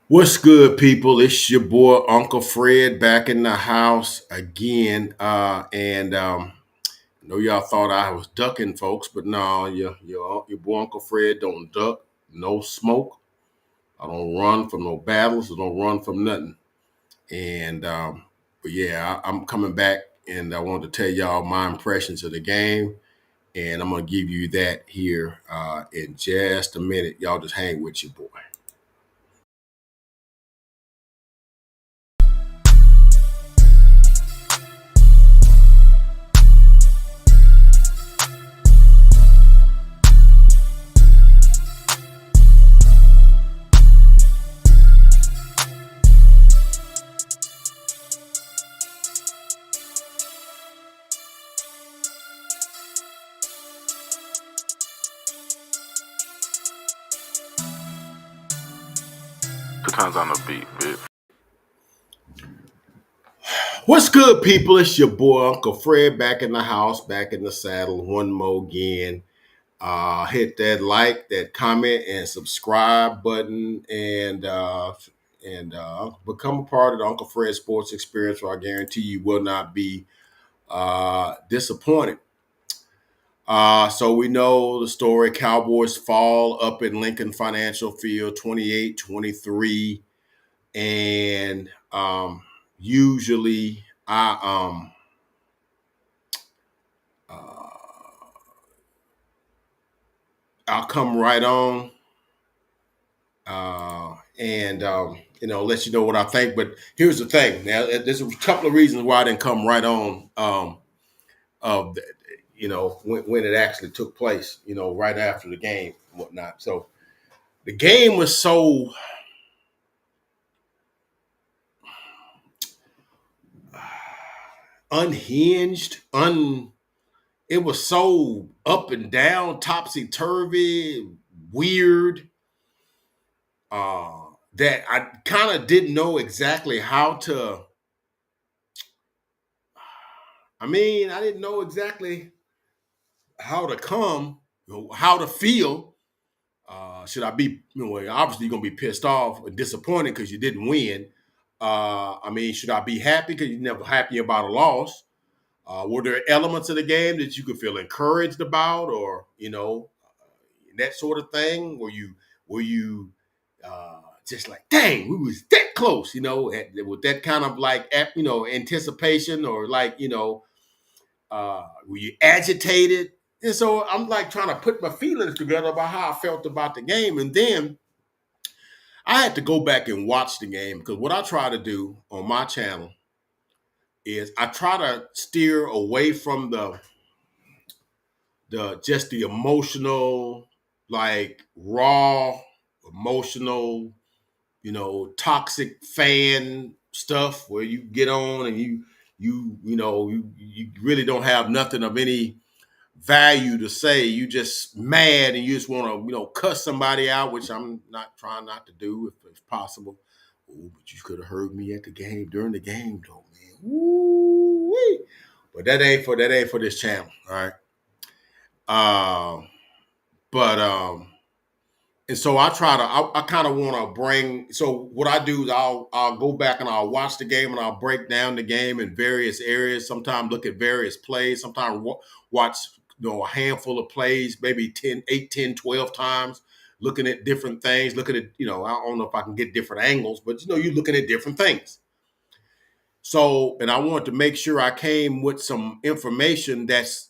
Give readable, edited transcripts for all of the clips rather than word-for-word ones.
What's good, people? It's your boy Uncle Fred back in the house again. I know y'all thought I was ducking folks, but no, your boy Uncle Fred don't duck, no smoke. I don't run from no battles. I don't run from nothing. And but yeah, I'm coming back, and I wanted to tell y'all my impressions of the game, and I'm gonna give you that here in just a minute. Y'all just hang with your boy. Two times on the beat, bitch. What's good, people? It's your boy Uncle Fred back in the house, back in the saddle, one more again. Hit that like, that comment, and subscribe button, and become a part of the Uncle Fred Sports Experience, where I guarantee you will not be disappointed. So we know the story. Cowboys fall up in Lincoln Financial Field, 28-23, and usually uh, I'll come right on and let you know what I think. But here's the thing. Now, there's a couple of reasons why I didn't come right on. Of when it actually took place. Right after the game and whatnot. So the game was so unhinged, it was so up and down, topsy turvy, weird, that I kind of didn't know exactly how to. I mean, I didn't know exactly how to come, how to feel. Should I be, obviously you're gonna be pissed off or disappointed because you didn't win. I mean, should I be happy because you're never happy about a loss? Were there elements of the game that you could feel encouraged about, or that sort of thing? Were you just like, dang, we was that close, with that kind of like, anticipation, or like, were you agitated? And so I'm like trying to put my feelings together about how I felt about the game. And then I had to go back and watch the game, because what I try to do on my channel is I try to steer away from the emotional, like raw, emotional, toxic fan stuff where you get on and you really don't have nothing of any value to say. You just mad and you just want to cuss somebody out, which I'm not trying not to do if possible. Oh, but you could have heard me at the game during the game, though, man. Woo-wee. But that ain't for this channel, all right. But and so I kind of want to bring. So what I do is I'll go back and I'll watch the game and I'll break down the game in various areas. Sometimes look at various plays. Sometimes watch a handful of plays, maybe 10, 8, 10, 12 times, looking at different things. Looking at I don't know if I can get different angles, but you're looking at different things. So, and I wanted to make sure I came with some information that's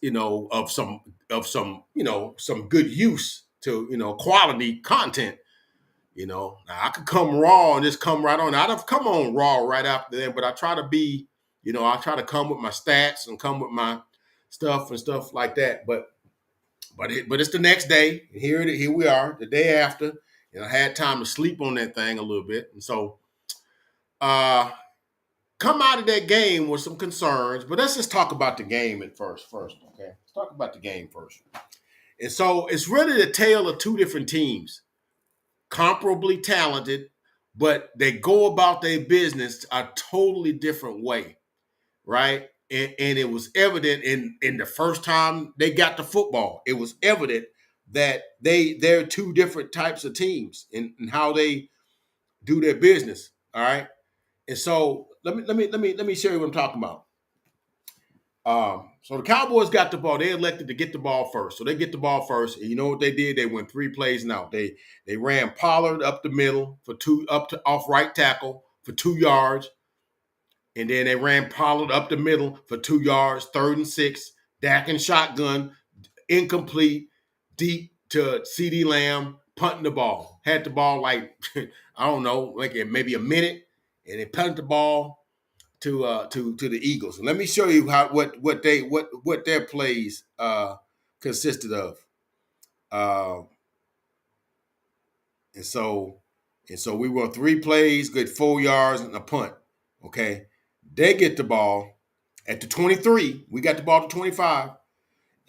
of some good use to quality content. Now I could come raw and just come right on. I'd have come on raw right after that, but I try to be, I try to come with my stats and come with my stuff and stuff like that. But it's the next day, and here we are, the day after, and I had time to sleep on that thing a little bit, and so uh come out of that game with some concerns. But let's just talk about the game at first. Okay, let's talk about the game first. And so it's really the tale of two different teams, comparably talented, but they go about their business a totally different way, right? And it was evident in the first time they got the football. It was evident that they're two different types of teams, and how do their business. All right. And so let me show you what I'm talking about. So the Cowboys got the ball. They elected to get the ball first. So they get the ball first. And you know what they did? They went 3 plays and out. They ran Pollard up the middle for 2, up to off right tackle for 2 yards. And then they ran Pollard up the middle for 2 yards, 3rd and 6. Dak and shotgun, incomplete, deep to CD Lamb, punting the ball. Had the ball like, I don't know, like maybe a minute. And they punted the ball to the Eagles. And let me show you what their plays consisted of. Uh, and so we were 3 plays, good 4 yards and a punt. Okay, they get the ball at the 23. We got the ball to 25,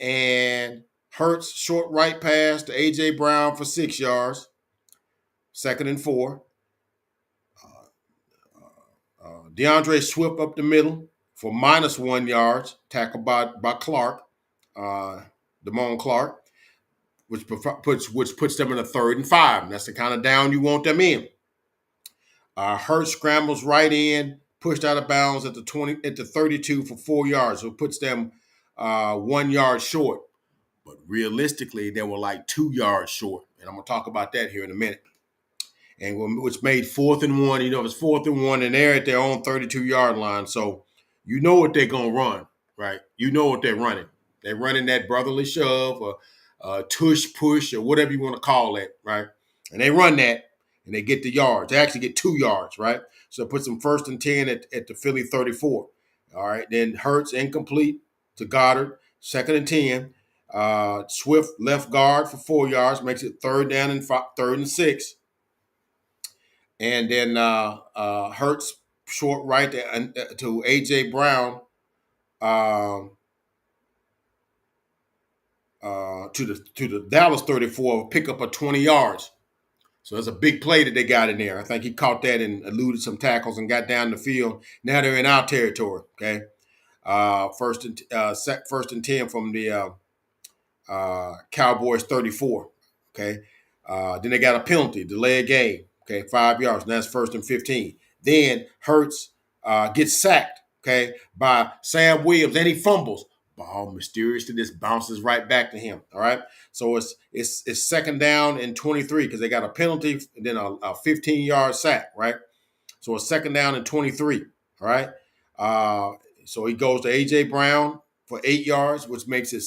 and Hurts short right pass to AJ Brown for 6 yards. 2nd and 4. DeAndre Swift up the middle for -1 yards, tackled by Clark, Damone Clark, which puts them in a 3rd and 5. And that's the kind of down you want them in. Hurts scrambles right in, pushed out of bounds at the 32 for 4 yards, so it puts them 1 yard short. But realistically, they were like 2 yards short, and I'm gonna talk about that here in a minute. And which made 4th and 1. You know, it's 4th and 1, and they're at their own 32-yard line. So you know what they're gonna run, right? You know what they're running. They're running that brotherly shove or tush push or whatever you want to call it, right? And they run that, and they get the yards. They actually get 2 yards, right? So it puts them 1st and 10 at the Philly 34. All right, then Hurts incomplete to Goddard, 2nd and 10. Swift left guard for 4 yards, makes it 3rd down and 3rd and 6. And then Hurts short right to AJ Brown to the Dallas 34, pick up a 20 yards. So that's a big play that they got in there. I think he caught that and eluded some tackles and got down the field. Now they're in our territory. Okay, first and 10 from the Cowboys 34. Okay, then they got a penalty, delay a game. Okay, 5 yards. And that's 1st and 15. Then Hurts gets sacked. Okay, by Sam Williams, and he fumbles. Ball mysteriously just bounces right back to him. All right, so it's 2nd down and 23 because they got a penalty and then a 15-yard sack. Right, so it's 2nd down and 23. All right, so he goes to AJ Brown for 8 yards, which makes it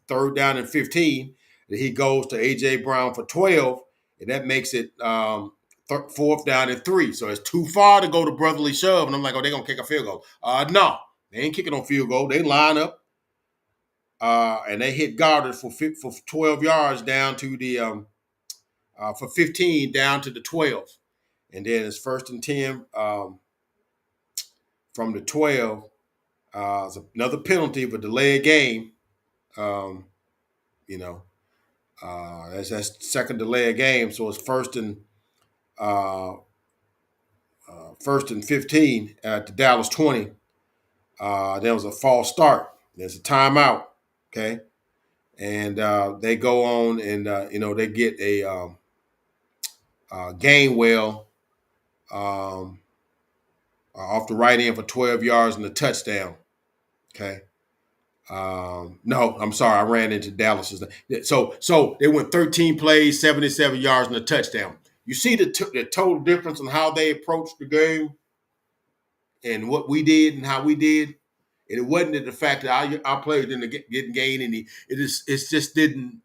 3rd down and 15. And he goes to AJ Brown for 12, and that makes it 4th down and 3. So it's too far to go to brotherly shove. And I'm like, oh, they're gonna kick a field goal. No, they ain't kicking on field goal. They line up and they hit Goddard for 12 yards down to the for 15 down to the 12. And then it's 1st and 10 from the 12. It's another penalty for delay a game. You know, that's 2nd delay a game. So it's 1st and 15 at the Dallas 20. There was a false start. There's a timeout. Okay, and they go on and they get a Gainwell off the right end for 12 yards and a touchdown. Okay. No, I'm sorry. I ran into Dallas. So they went 13 plays, 77 yards, and a touchdown. You see the total difference in how they approached the game and what we did and how we did. And it wasn't the fact that our players didn't gain any. It just didn't.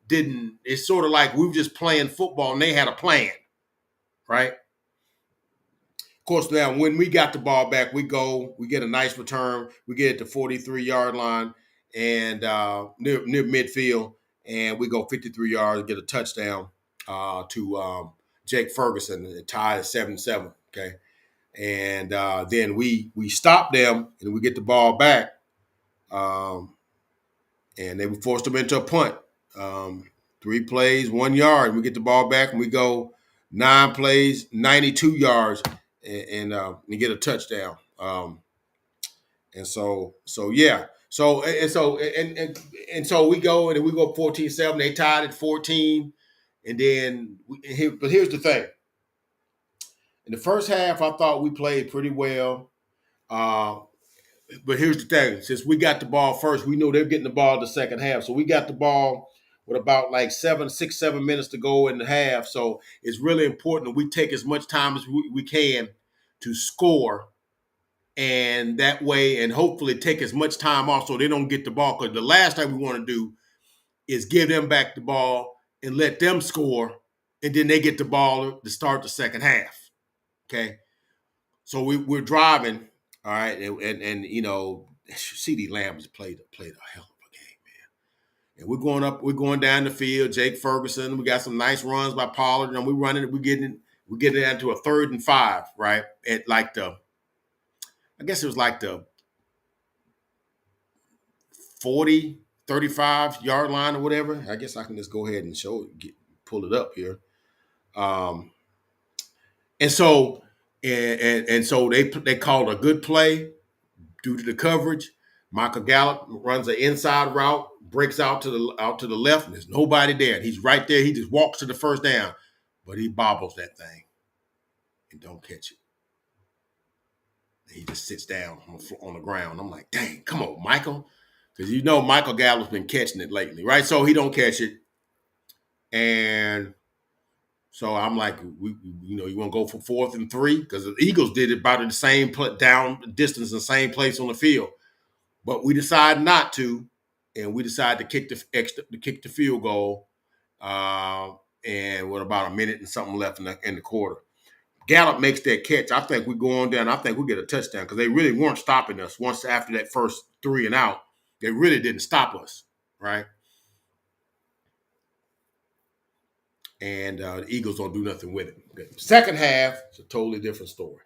It's sort of like we were just playing football and they had a plan, right? Of course, now when we got the ball back, we get a nice return. We get it to 43-yard line and near midfield, and we go 53 yards, get a touchdown to Jake Ferguson, and tie at 7-7. Okay, and then we stop them and we get the ball back, and they forced them into a punt. 3 plays, 1 yard, and we get the ball back and we go 9 plays, 92 yards. And get a touchdown. And so yeah. So we go and we go 14-7. They tied at 14. And then but here's the thing. In the first half, I thought we played pretty well. Uh, but here's the thing: since we got the ball first, we know they're getting the ball in the second half. So we got the ball with about like 7 minutes to go in the half. So it's really important that we take as much time as we can to score, and that way, and hopefully take as much time off so they don't get the ball. Because the last thing we want to do is give them back the ball and let them score, and then they get the ball to start the second half. Okay, so we're driving, all right, and you know, CD Lamb has played a hell of a game, man. And we're going down the field. Jake Ferguson, we got some nice runs by Pollard, and we're getting down to a 3rd and 5, right? At like I guess it was like the 40, 35 yard line or whatever. I guess I can just go ahead and pull it up here. Um, and so and so they called a good play due to the coverage. Michael Gallup runs an inside route, breaks out to the left, and there's nobody there. And he's right there. He just walks to the first down, but he bobbles that thing and don't catch it. And he just sits down on the ground. I'm like, dang, come on, Michael, because you know Michael Gallup's been catching it lately, right? So he don't catch it, and so I'm like, you want to go for 4th and 3 because the Eagles did it about the same down distance and same place on the field. But we decided not to, and we decided to kick the field goal, and with about a minute and something left in the quarter. Gallup makes that catch. I think we go on down. I think we get a touchdown because they really weren't stopping us once after that first 3 and out. They really didn't stop us, right? And the Eagles don't do nothing with it. Okay. Second half, it's a totally different story.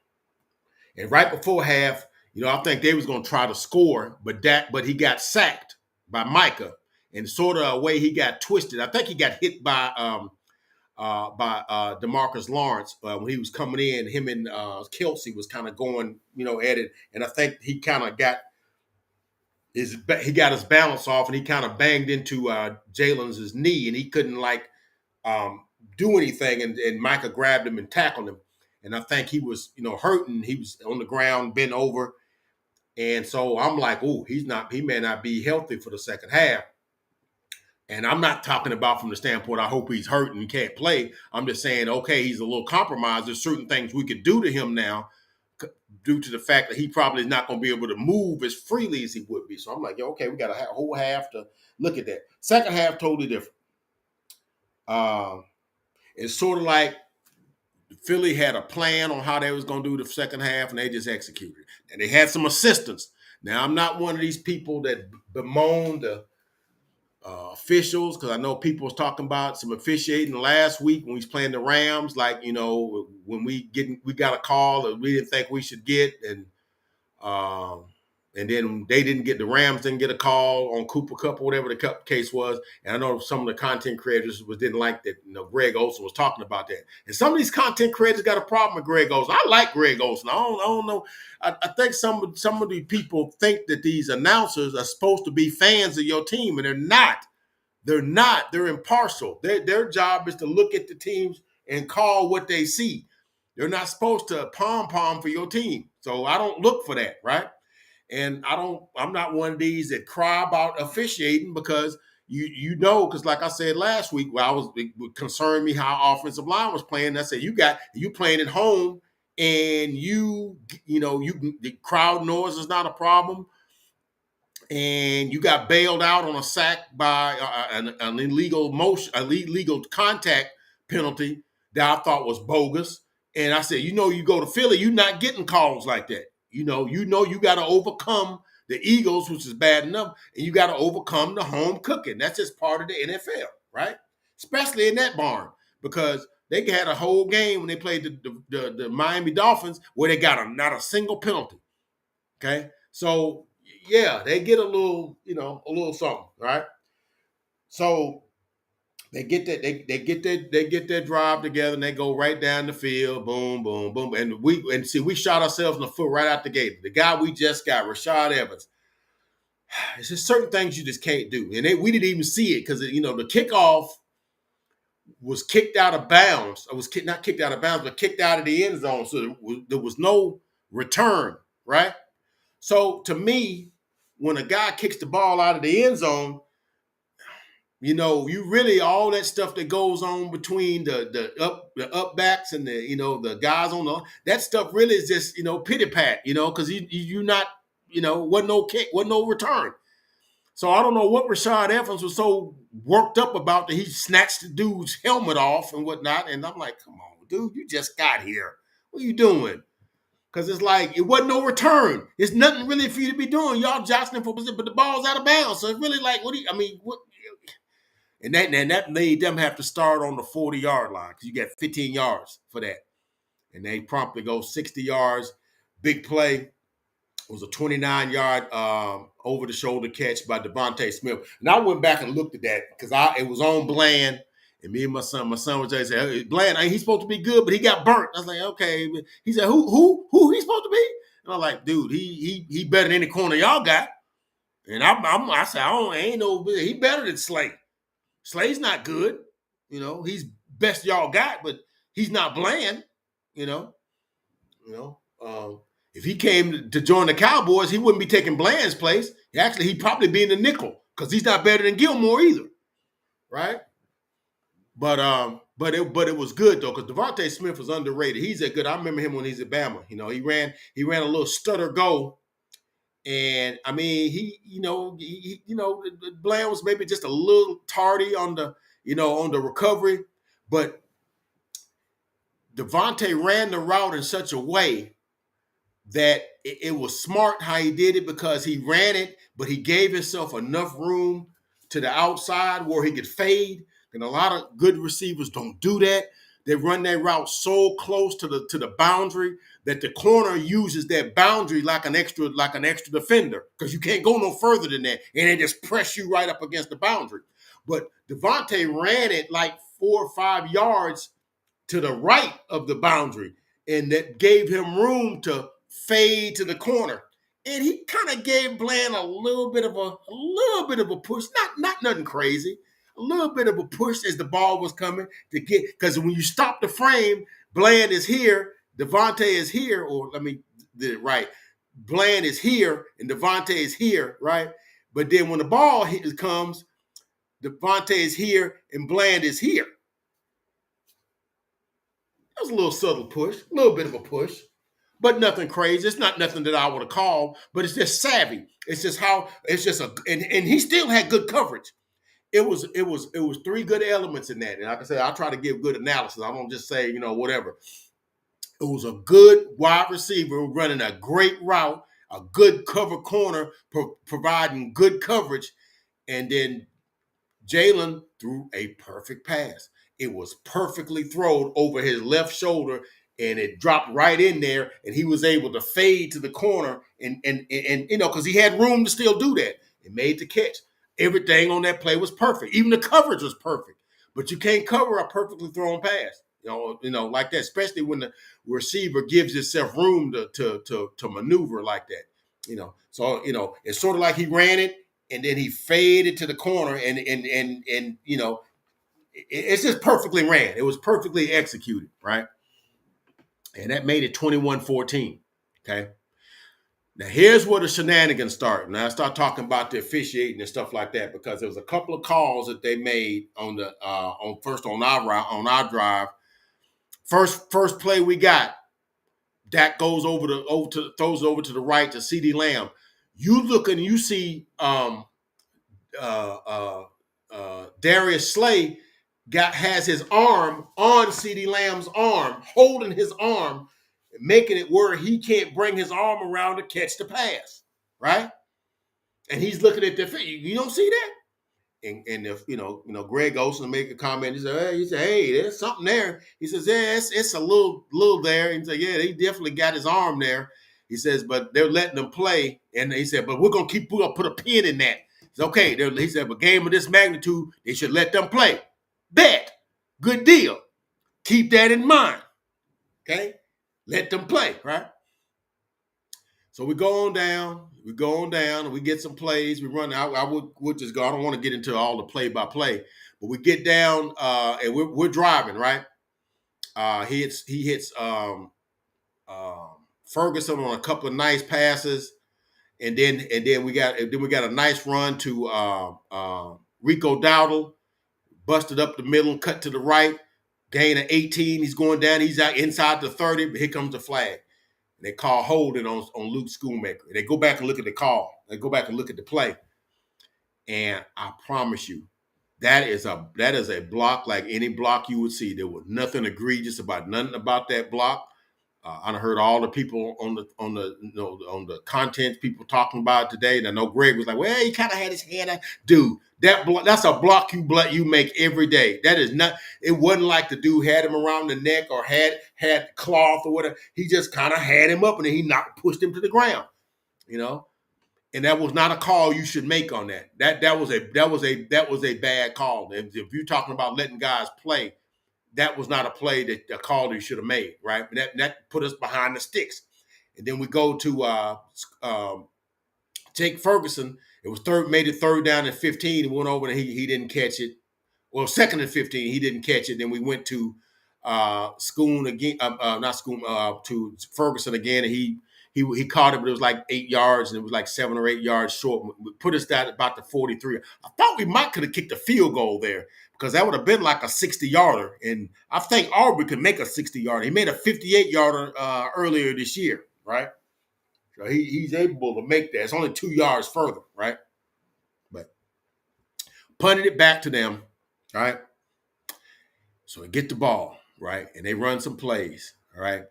And right before half, I think they was going to try to score, but he got sacked by Micah, and sort of a way he got twisted. I think he got hit by DeMarcus Lawrence when he was coming in. Him and Kelsey was kind of going, at it, and I think he kind of got his balance off, and he kind of banged into Jalen's knee, and he couldn't do anything, and Micah grabbed him and tackled him. And I think he was, hurting. He was on the ground, bent over. And so I'm like, he may not be healthy for the second half. And I'm not talking about from the standpoint, I hope he's hurt and can't play. I'm just saying, okay, he's a little compromised. There's certain things we could do to him now due to the fact that he probably is not going to be able to move as freely as he would be. So I'm like, okay, we got a whole half to look at that. Second half, totally different. It's sort of like Philly had a plan on how they was going to do the second half, and they just executed. And they had some assistance. Now, I'm not one of these people that bemoan the officials, because I know people was talking about some officiating last week when we was playing the Rams, like, when we got a call that we didn't think we should get, and then the Rams didn't get a call on Cooper Kupp or whatever the case was. And I know some of the content creators didn't like that. Greg Olsen was talking about that. And some of these content creators got a problem with Greg Olsen. I like Greg Olsen. I don't know. I think some of the people think that these announcers are supposed to be fans of your team, and they're not. They're not. They're impartial. Their job is to look at the teams and call what they see. They're not supposed to pom-pom for your team. So I don't look for that, right? And I'm not one of these that cry about officiating because because like I said last week, it would concern me how offensive line was playing. I said, you playing at home, and the crowd noise is not a problem. And you got bailed out on a sack by an illegal contact penalty that I thought was bogus. And I said, you go to Philly, you're not getting calls like that. You got to overcome the Eagles, which is bad enough, and you got to overcome the home cooking. That's just part of the NFL, right? Especially in that barn, because they had a whole game when they played the Miami Dolphins where they got not a single penalty. Okay, so yeah, they get a little something, right? So they get that they get their drive together, and they go right down the field, boom, boom, boom, and we shot ourselves in the foot right out the gate. The guy we just got, Rashad Evans. It's just certain things you just can't do, and we didn't even see it because the kickoff was kicked out of bounds. Or was not kicked out of bounds, but kicked out of the end zone. So there was no return, right? So to me, when a guy kicks the ball out of the end zone, you really all that stuff that goes on between the up backs and the guys on that stuff really is just pity pat, because you not wasn't no kick, wasn't no return. So I don't know what Rashad Evans was so worked up about that he snatched the dude's helmet off and whatnot. And I'm like, come on, dude, you just got here. What are you doing? Because it's like it wasn't no return. It's nothing really for you to be doing. Y'all jostling for position, but the ball's out of bounds. So it's really like, what? And that made them have to start on the 40-yard line because you got 15 yards for that. And they promptly go 60 yards. Big play. It was a 29-yard over-the-shoulder catch by Devontae Smith. And I went back and looked at that because it was on Bland. And me and my son was just saying, hey, Bland, he's supposed to be good, but he got burnt. I was like, okay. He said, who he's supposed to be? And I'm like, dude, he better than any corner y'all got. And I said, he better than Slay. Slay's not good. He's best y'all got, but he's not Bland. If he came to join the Cowboys, he wouldn't be taking Bland's place. He'd probably be in the nickel because he's not better than Gilmore either, right? But it was good though because Devontae Smith was underrated. He's a good. I remember him when he's at Bama. He ran a little stutter go, and I mean Bland was maybe just a little tardy on the recovery, but Devontae ran the route in such a way that it was smart how he did it because he ran it, but he gave himself enough room to the outside where he could fade. And a lot of good receivers don't do that. They run that route so close to the boundary that the corner uses that boundary like an extra defender because you can't go no further than that, and they just press you right up against the boundary. But Devontae ran it like 4 or 5 yards to the right of the boundary, and that gave him room to fade to the corner. And he kind of gave Bland a little bit of a push, not nothing crazy, a little bit of a push as the ball was coming to get, because when you stop the frame, Bland is here, Devontae is here, or let me did it right. Bland is here and Devontae is here, right? But then when the ball comes, Devontae is here and Bland is here. That was a little subtle push, a little bit of a push, but nothing crazy. It's not nothing that I would have called, but it's just savvy. It's just and he still had good coverage. It was 3 good elements in that. And like I said, I try to give good analysis. I don't just say, whatever. It was a good wide receiver running a great route, a good cover corner, providing good coverage, and then Jalen threw a perfect pass. It was perfectly thrown over his left shoulder, and it dropped right in there, and he was able to fade to the corner, and because he had room to still do that. It made the catch. Everything on that play was perfect. Even the coverage was perfect. But you can't cover a perfectly thrown pass, like that, especially when the receiver gives himself room to maneuver like that. So it's sort of like he ran it, and then he faded to the corner, and it's just perfectly ran. It was perfectly executed, right? And that made it 21-14. Okay. Now here's where the shenanigans start. Now I start talking about the officiating and stuff like that because there was a couple of calls that they made on our drive. First play we got, Dak goes throws it over to the right to CeeDee Lamb. You look and you see Darius Slay has his arm on CeeDee Lamb's arm, holding his arm, making it where he can't bring his arm around to catch the pass, right? And he's looking at the you don't see that? And if Greg Olsen make a comment, he said, hey, there's something there. He says, yeah, it's a little there. He said, yeah, he definitely got his arm there. He says, but they're letting them play. And he said, but we're gonna put a pin in that. He said, okay. He said, but game of this magnitude, they should let them play. Bet. Good deal. Keep that in mind. Okay? Let them play, right? So we go on down. We go on down, and we get some plays. We run. I would just go. I don't want to get into all the play by play, but we get down, and we're driving right. He hits Ferguson on a couple of nice passes, and then we got a nice run to Rico Dowdle, busted up the middle, cut to the right, gain of 18. He's going down. He's out inside the 30, but here comes the flag. They call holding on Luke Schoonmaker. They go back and look at the call. They go back and look at the play. And I promise you, that is a block like any block you would see. There was nothing egregious about nothing about that block. I heard all the people on the content people talking about it today. And I know Greg was like, "Well, he kind of had his hand out." Dude, that's a block you make every day. That is not. It wasn't like the dude had him around the neck or had cloth or whatever. He just kind of had him up and then he pushed him to the ground. You know, and that was not a call you should make on that. That was a bad call. If you're talking about letting guys play, that was not a play that a call you should have made, right? That put us behind the sticks. And then we go to Jake Ferguson. It was made it third down and 15 and went over and he didn't catch it. Well, second and 15, he didn't catch it. Then we went to Schoon again, not Schoon, to Ferguson again, and he caught it, but it was like 8 yards, and it was like 7 or 8 yards short. Put us down about the 43. I thought we might could have kicked a field goal there because that would have been like a 60-yarder, and I think Aubrey could make a 60-yarder. He made a 58-yarder earlier this year, right? So he's able to make that. It's only 2 yards further, right? But punted it back to them, right? So they get the ball, right? And they run some plays, all right?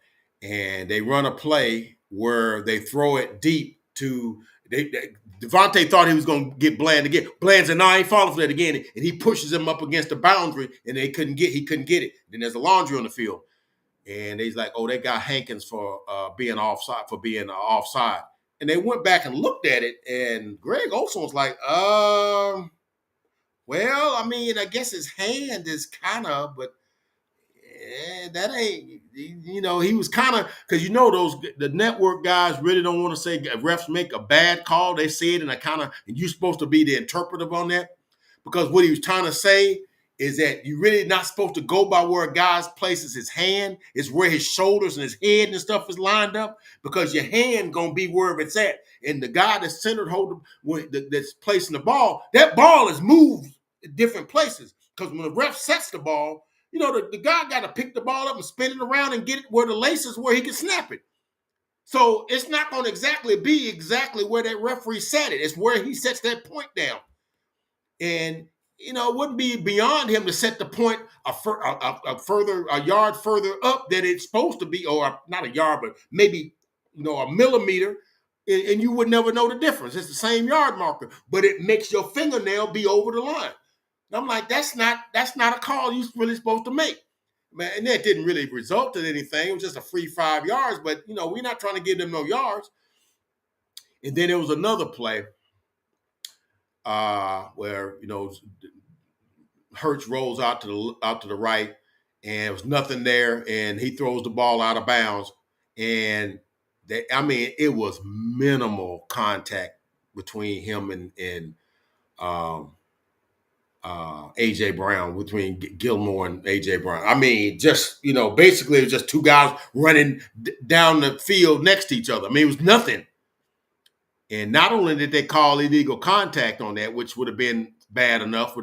And they run a play where they throw it deep to Devontae thought he was going to get Bland again. Bland said, "No, I ain't falling for that again." And he pushes him up against the boundary, and he couldn't get it. Then there's a laundry on the field. And he's like, "Oh, they got Hankins for being offside. And they went back and looked at it, and Greg Olson was like, well, I mean, I guess his hand is kind of, but that ain't, he was kind of, because the network guys really don't want to say refs make a bad call. They say it in a kind of, and you're supposed to be the interpretive on that, because what he was trying to say is that you're really not supposed to go by where a guy places his hand. It's where his shoulders and his head and stuff is lined up, because your hand going to be wherever it's at. And the guy that's centered that's placing the ball, that ball is moved in different places. Because when the ref sets the ball, the guy got to pick the ball up and spin it around and get it where the laces where he can snap it. So it's not going to be exactly where that referee set it. It's where he sets that point down. And, it wouldn't be beyond him to set the point a yard further up than it's supposed to be, or not a yard, but maybe, a millimeter, and you would never know the difference. It's the same yard marker, but it makes your fingernail be over the line. And I'm like, that's not a call you're really supposed to make. Man, and that didn't really result in anything. It was just a free 5 yards, but, we're not trying to give them no yards. And then there was another play where, Hurts rolls out to the right, and there was nothing there, and he throws the ball out of bounds. And it was minimal contact between him and AJ Brown, between Gilmore and AJ Brown. Basically it was just two guys running down the field next to each other. It was nothing. And not only did they call illegal contact on that, which would have been bad enough,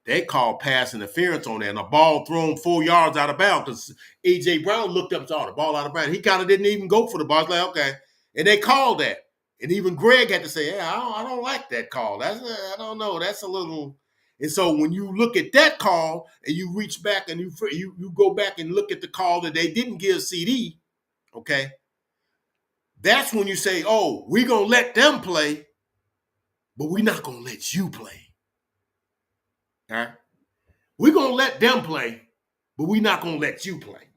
they called pass interference on that, and a ball thrown 4 yards out of bounds, because AJ Brown looked up and saw the ball out of bounds. He kind of didn't even go for the ball. I was like, okay. And they called that. And even Greg had to say, "Yeah, I don't like that call. I don't know. That's a little." And so when you look at that call and you reach back and you go back and look at the call that they didn't give CD, okay, that's when you say, "Oh, we're going to let them play, but we're not going to let you play." All right? We're going to let them play, but we're not going to let you play.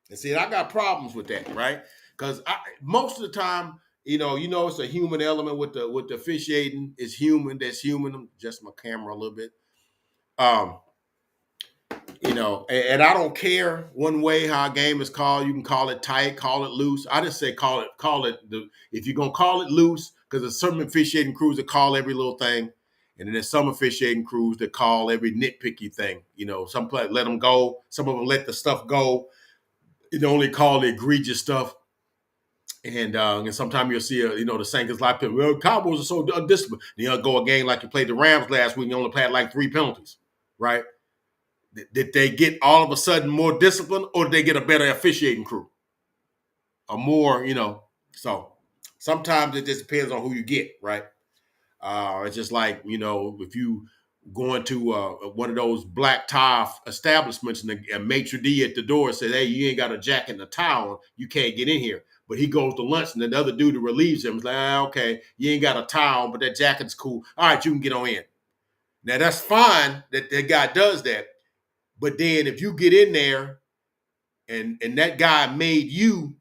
And see, I got problems with that, right? Because most of the time, it's a human element with the officiating. It's human. That's human. Adjust my camera a little bit. and I don't care one way how a game is called. You can call it tight, call it loose. I just say call it if you're gonna call it loose, because there's some officiating crews that call every little thing, and then there's some officiating crews that call every nitpicky thing. Some play let them go, some of them let the stuff go. They only call the egregious stuff. And sometimes you'll see, the same because a lot of people, well, Cowboys are so undisciplined. You'll go a game like you played the Rams last week, and you only played like 3 penalties, right? Did they get all of a sudden more discipline, or did they get a better officiating crew? Or more, so sometimes it just depends on who you get, right? It's just like, if you go into one of those black tie establishments and a maitre d' at the door says, hey, you ain't got a jacket and a towel, you can't get in here. But he goes to lunch, and then the other dude who relieves him is like, okay, you ain't got a towel, but that jacket's cool. All right, you can get on in. Now, that's fine that that guy does that. But then if you get in there and that guy made you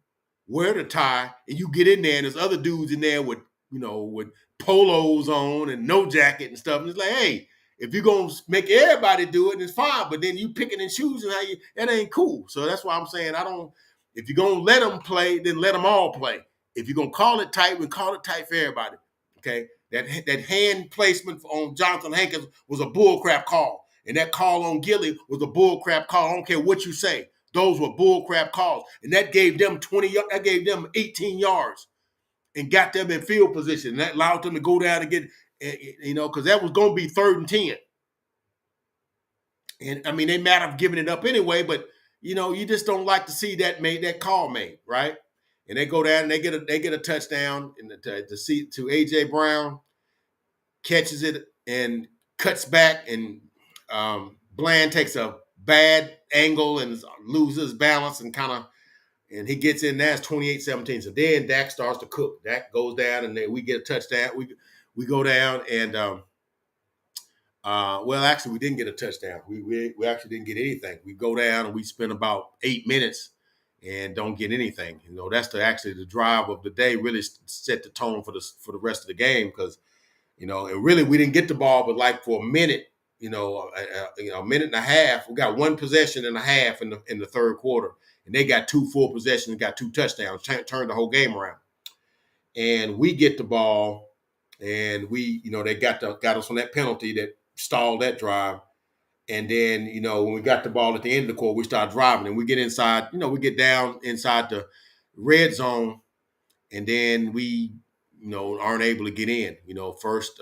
wear the tie, and you get in there and there's other dudes in there with with polos on and no jacket and stuff, and it's like, hey, if you're gonna make everybody do it, it's fine, but then you picking and choosing that ain't cool. So that's why I'm saying, I don't. If you're gonna let them play, then let them all play. If you're gonna call it tight, we call it tight for everybody. Okay, that hand placement on Jonathan Hankins was a bullcrap call, and that call on Gilly was a bullcrap call. I don't care what you say. Those were bullcrap calls, and that gave them 20. That gave them 18 yards, and got them in field position. And that allowed them to go down and get, because that was going to be 3rd and 10. And I mean, they might have given it up anyway, but you just don't like to see that call made, right? And they go down and they get a touchdown, and to AJ Brown catches it and cuts back, and Bland takes a bad angle and loses balance and and he gets in there. It's 28-17. So then Dak starts to cook. Dak goes down, and then we get a touchdown. We go down, and well, actually, we didn't get a touchdown. We actually didn't get anything. We go down and we spend about 8 minutes and don't get anything. That's the drive of the day. Really set the tone for the rest of the game, because and really we didn't get the ball, but like for a minute, a minute and a half. We got 1 possession and a half in the third quarter, and they got 2 full possessions, got 2 touchdowns, turned the whole game around. And we get the ball, and they got us on that penalty that stalled that drive. And then, when we got the ball at the end of the quarter, we start driving, and we get inside, we get down inside the red zone, and then we, aren't able to get in. First,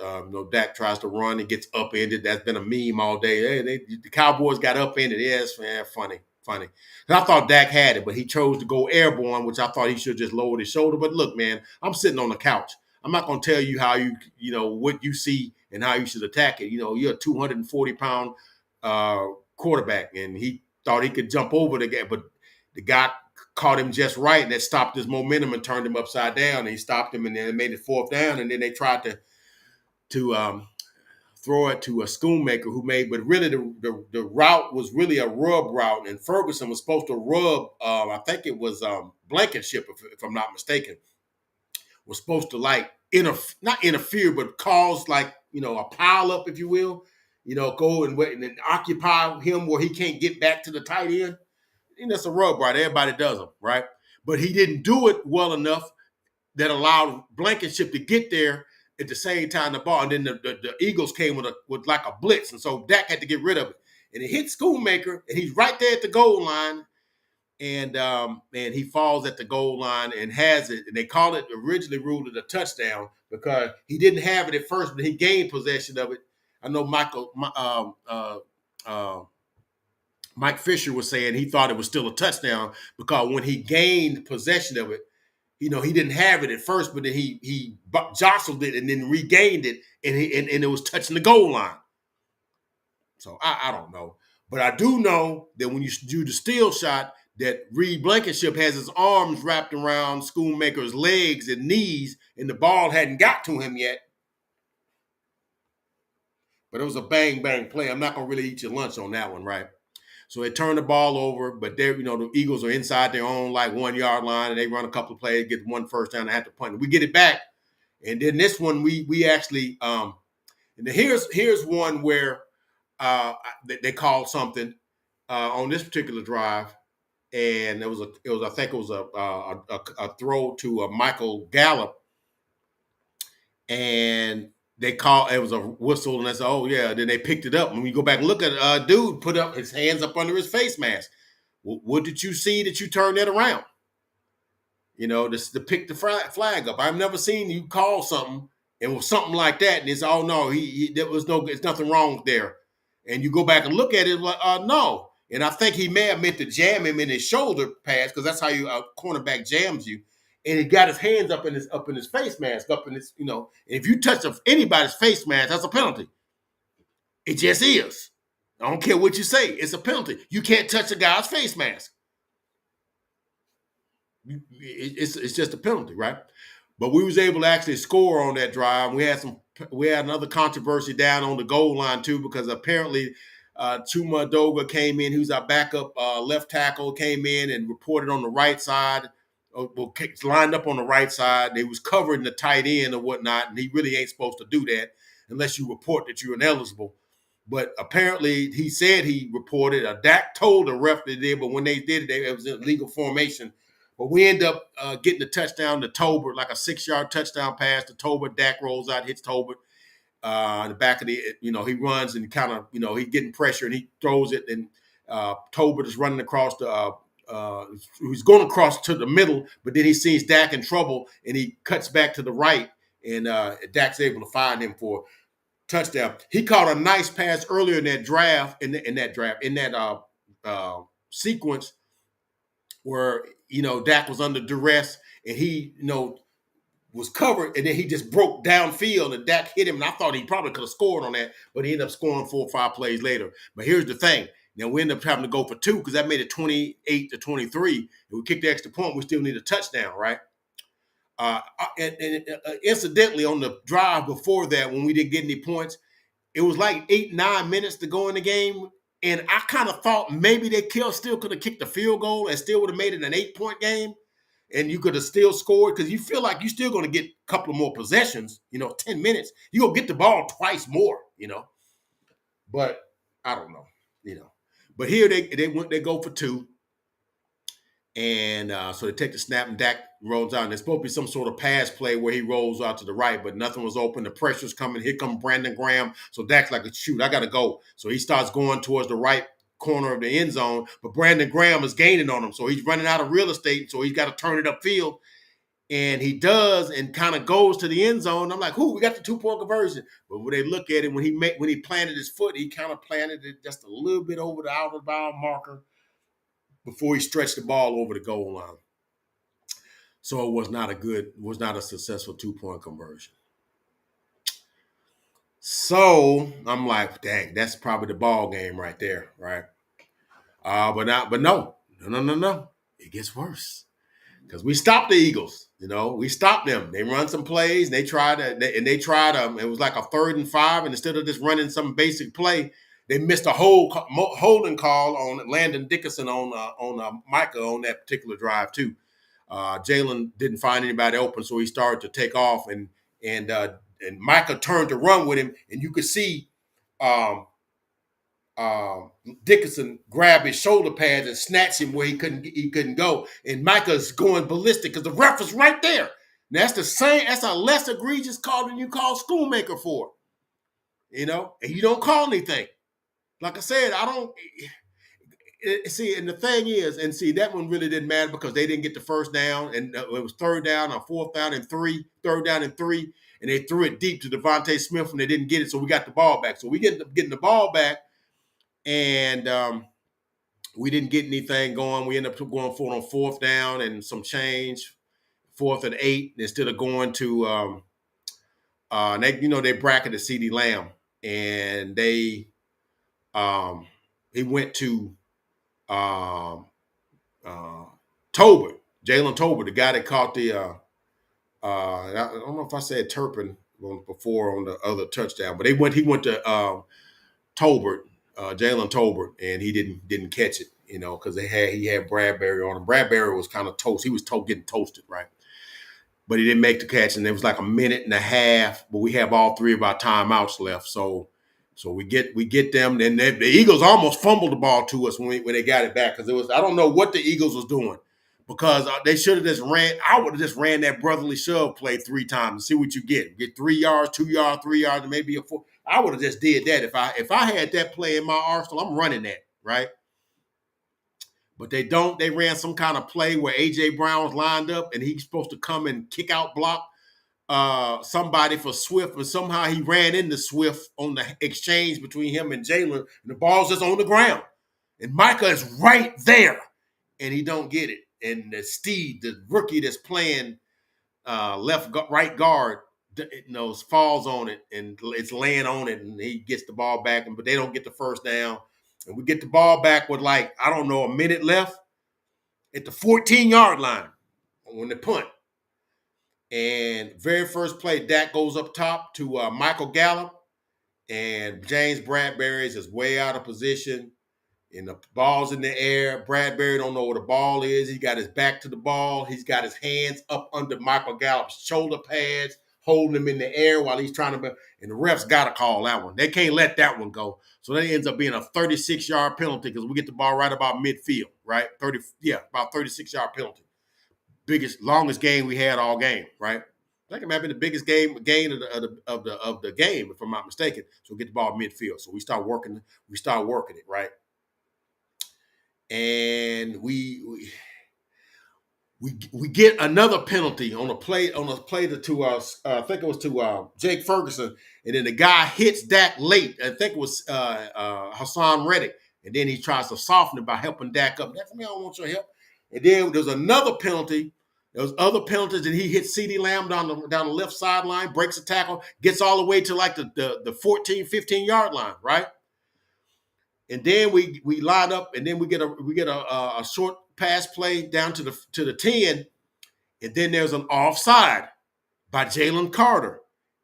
Dak tries to run and gets upended. That's been a meme all day. Hey, the Cowboys got upended. Yes, man, funny. And I thought Dak had it, but he chose to go airborne, which I thought he should just lower his shoulder. But look, man, I'm sitting on the couch. I'm not going to tell you how what you see and how you should attack it. You're a 240-pound quarterback, and he thought he could jump over the guy, but the guy caught him just right, and that stopped his momentum and turned him upside down. And he stopped him, and then made it 4th down, and then they tried to throw it to a Schoonmaker who made, but really the route was really a rub route, and Ferguson was supposed to rub, I think it was Blankenship, if I'm not mistaken, was supposed to not interfere, but cause a pile up, if you will, go and wait and then occupy him where he can't get back to the tight end. And that's a rub route. Everybody does them, right? But he didn't do it well enough that allowed Blankenship to get there at the same time the ball. And then the Eagles came with like a blitz. And so Dak had to get rid of it. And it hit Schoonmaker, and he's right there at the goal line. And he falls at the goal line and has it. And they originally ruled it a touchdown because he didn't have it at first, but he gained possession of it. I know Mike Fisher was saying he thought it was still a touchdown because when he gained possession of it, he didn't have it at first, but then he jostled it and then regained it, and it was touching the goal line. So I don't know, but I do know that when you do the steal shot, that Reed Blankenship has his arms wrapped around Schoonmaker's legs and knees, and the ball hadn't got to him yet. But it was a bang bang play. I'm not gonna really eat your lunch on that one, right? So they turn the ball over, but the Eagles are inside their own 1 yard line, and they run a couple of plays, get 1 first down, and have to punt. We get it back, and then this one we actually and here's one where they call something. on this particular drive, and I think it was a throw to Michael Gallup, and they called it was a whistle, and they said, "Oh yeah." Then they picked it up, and when you go back and look at dude put up his hands up under his face mask. What did you see that you turned that around? This to pick the flag up. I've never seen you call something and with something like that, and it's no, there was it's nothing wrong there. And you go back and look at it, like, no. And I think he may have meant to jam him in his shoulder pads because that's how you cornerback jams you. And he got his hands up in his face mask, up in his, And if you touch anybody's face mask, that's a penalty. It just is. I don't care what you say, it's a penalty. You can't touch a guy's face mask. It's just a penalty, right? But we was able to actually score on that drive. We had another controversy down on the goal line too, because apparently Chuma Doga came in, who's our backup left tackle, came in and reported on the right side, lined up on the right side. They was covering the tight end or whatnot, and he really ain't supposed to do that unless you report that you're ineligible. But apparently he said he reported. Dak told the ref they did, but when they did it, it was in legal formation. But we end up getting a touchdown to Tolbert, like a 6-yard touchdown pass to Tolbert. Dak rolls out, hits Tolbert in the back of he runs and kind of, he's getting pressure and he throws it. And Tolbert is running across he's going across to the middle, but then he sees Dak in trouble and he cuts back to the right. And Dak's able to find him for touchdown. He caught a nice pass earlier in that sequence where Dak was under duress and he was covered, and then he just broke downfield and Dak hit him, and I thought he probably could have scored on that, but he ended up scoring 4 or 5 plays later. But here's the thing: now we ended up having to go for 2 because that made it 28-23, and we kicked the extra point. We still need a touchdown, right? And incidentally, on the drive before that, when we didn't get any points, it was like 8-9 minutes to go in the game. And I kind of thought maybe they still could have kicked the field goal and still would have made it an 8-point game. And you could have still scored because you feel like you're still going to get a couple of more possessions, 10 minutes. You're going to get the ball twice more, But I don't know, But here they go for 2. And so they take the snap and Dak rolls out. And there's supposed to be some sort of pass play where he rolls out to the right, but nothing was open. The pressure's coming. Here comes Brandon Graham. So Dak's like, shoot, I got to go. So he starts going towards the right corner of the end zone, but Brandon Graham is gaining on him. So he's running out of real estate. So he's got to turn it upfield. And he does and kind of goes to the end zone. I'm like, we got the 2-point conversion. But when they look at it, when he planted his foot, he kind of planted it just a little bit over the out of bound marker before he stretched the ball over the goal line. So it was not a successful 2-point conversion. So I'm like, dang, that's probably the ball game right there, right? But no. It gets worse because we stopped the Eagles. We stopped them. They run some plays and they tried. It was like a 3rd and 5, and instead of just running some basic play, they missed a holding call on Landon Dickerson on Micah on that particular drive too. Jalen didn't find anybody open, so he started to take off, and Micah turned to run with him, and you could see Dickerson grab his shoulder pads and snatch him where he couldn't go, and Micah's going ballistic because the ref was right there. Now, that's a less egregious call than you call Schoolmaker for, and you don't call anything. Like I said, I don't see, and the thing is, that one really didn't matter because they didn't get the first down, and it was 3rd down or 4th down and 3, 3rd down and 3, and they threw it deep to Devontae Smith and they didn't get it, so we got the ball back. So we ended up getting the ball back, and we didn't get anything going. We ended up going for it on 4th down and some change, 4th and 8, instead of going to they bracketed CeeDee Lamb, and he went to Tolbert, Jalen Tolbert, the guy that caught the I don't know if I said Turpin before on the other touchdown, but he went to Tolbert, Jalen Tolbert, and he didn't catch it, because he had Bradbury on him. Bradbury was kind of toast. He was getting toasted, right? But he didn't make the catch, and it was like a minute and a half. But we have all 3 of our timeouts left, so So we get them, and the Eagles almost fumbled the ball to us when they got it back, because it was, I don't know what the Eagles was doing, because they should have just ran. I would have just ran that brotherly shove play 3 times and see what you get. Get 3 yards, 2 yards, 3 yards, and maybe a 4. I would have just did that if I had that play in my arsenal. I'm running that, right? But they don't. They ran some kind of play where A.J. Brown was lined up and he's supposed to come and kick out block somebody for Swift, but somehow he ran into Swift on the exchange between him and Jalen, and the ball's just on the ground. And Micah is right there, and he don't get it. And the Steed, the rookie that's playing right guard, falls on it, and it's laying on it, and he gets the ball back, but they don't get the first down. And we get the ball back with, like, I don't know, a minute left at the 14-yard line when they punt. And very first play, Dak goes up top to Michael Gallup, and James Bradbury is way out of position, and the ball's in the air. Bradbury don't know where the ball is. He got his back to the ball. He's got his hands up under Michael Gallup's shoulder pads, holding him in the air while he's trying to. And the refs got to call that one. They can't let that one go. So that ends up being a 36-yard penalty, because we get the ball right about midfield, right? About 36-yard penalty. Longest game we had all game, right? I think it might have been the biggest gain of the game, if I'm not mistaken. So we get the ball midfield. So we start working it, right? And we get another penalty on a play to I think it was to Jake Ferguson, and then the guy hits Dak late. I think it was Hassan Reddick, and then he tries to soften it by helping Dak up. That's me. I don't want your help. And then there's another penalty. There was other penalties, and he hits CeeDee Lamb down the left sideline, breaks a tackle, gets all the way to like the 14, 15-yard line, right? And then we line up, and then we get a short pass play down to the 10, and then there's an offside by Jalen Carter.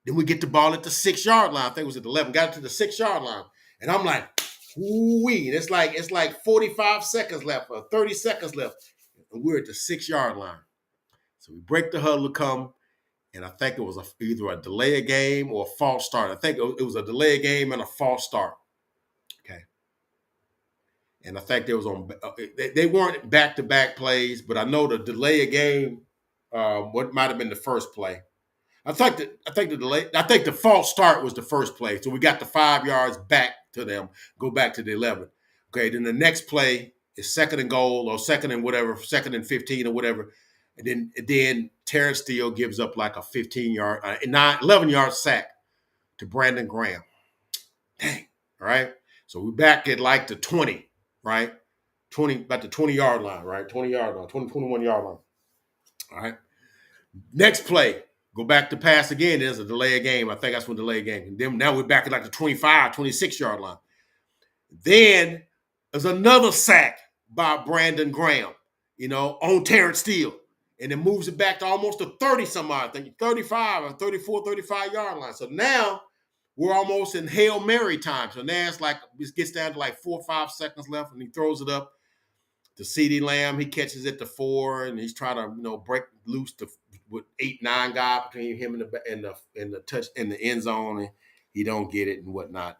Then we get the ball at the 6-yard line. I think it was at the 11. Got it to the 6-yard line, and I'm like, ooh-wee. It's like 45 seconds left or 30 seconds left, and we're at the 6-yard line. So we break the huddle to come, and I think it was either a delay of game or a false start. I think it was a delay of game and a false start. Okay. And I think they was on. They weren't back-to-back plays, but I know the delay of game. What might have been the first play. I think the false start was the first play. So we got the 5 yards back to them. Go back to the 11. Okay. Then the next play is second and goal or second and whatever, second and 15 or whatever. And then Terrence Steele gives up like a 15-yard, 11-yard sack to Brandon Graham. Dang. All right. So we're back at like the 20, right? About the 20-yard line, right? 20-yard line, 21-yard line. All right. Next play, go back to pass again. There's a delay of game. I think that's when delay of game. And then now we're back at like the 25, 26-yard line. Then there's another sack by Brandon Graham, on Terrence Steele. And it moves it back to almost a 30-some-odd, I think 35 or 34, 35-yard line. So now we're almost in Hail Mary time. So now it gets down to like 4 or 5 seconds left, and he throws it up to CeeDee Lamb. He catches it to 4, and he's trying to break loose with 8, 9 guys between him and the touch in the end zone, and he don't get it and whatnot.